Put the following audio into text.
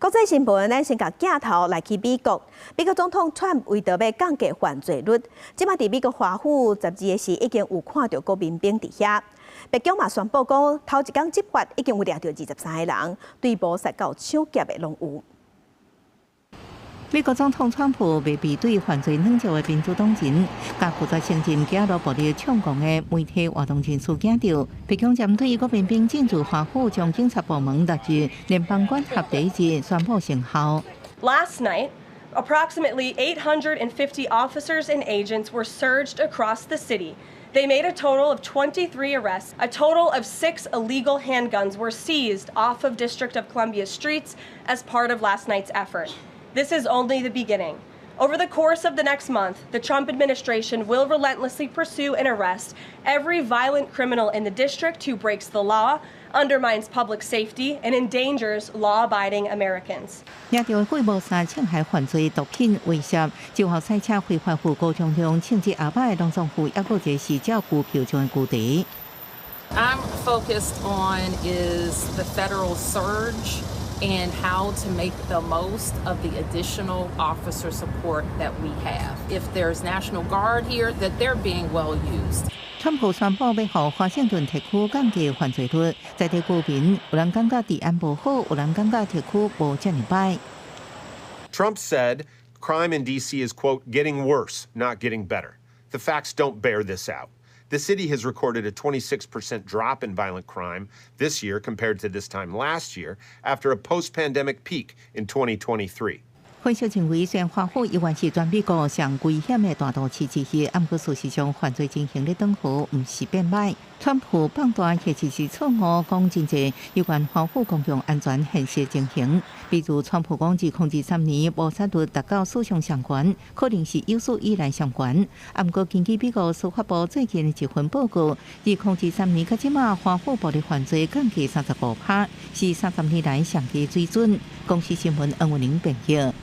国际新闻，咱先甲镜头来去美国。美国总统川普为着要降低犯罪率，即马伫美国华府12个时已经有看到国民兵伫遐。白宫嘛宣布讲，头一天执法已经有抓到23个人，对捕杀到抢劫的拢有。美国总统川普未被对犯罪冷笑的民主党人，甲负责承认假路暴力抢攻的媒体活动人士惊到，白宫针对国民兵进驻华府，将警察部门6日联邦管辖第一日宣布生效。Last night, approximately 850 officers and agents were surged across the city. They made a total of 23 arrests. A total of 6 illegal handguns were seized off of District of Columbia streets as part of last night's effort. This is only the beginning. Over the course of the next month, the Trump administration will relentlessly pursue and arrest every violent criminal in the district who breaks the law, undermines public safety, and endangers law-abiding Americans. 抓到会谋杀、侵害犯罪、毒品威胁，就号赛车非法赴高雄中庆节后摆的农总府，抑个一个是照顾票种的据地。I'm focused on is the federal surge and how to make the most of the additional officer support that we have. If there's National Guard here, that they're being well used. 川普宣布要予华盛顿特区降低犯罪率，在地居民有人感觉治安无好，有人感觉特区无遮尔歹。Trump said crime in D.C. is, quote, getting worse, not getting better. The facts don't bear this out. The city has recorded a 26% drop in violent crime this year compared to this time last year after a post-pandemic peak in 2023. 分析认为，虽然华府依然是全美国上危险的大都市之一，但过事实上犯罪情形咧转好，唔是变歹。川普放大其实是错误，讲真济有关华府公共安全现实情形。比如，川普讲2023年谋杀率达到史上上悬，可能是有史以来上悬。不过，根据美国司法部最近的一份报告，2023年到即马华府暴力犯罪降低35%，是30年来上低水准。公司新闻恩文玲报道。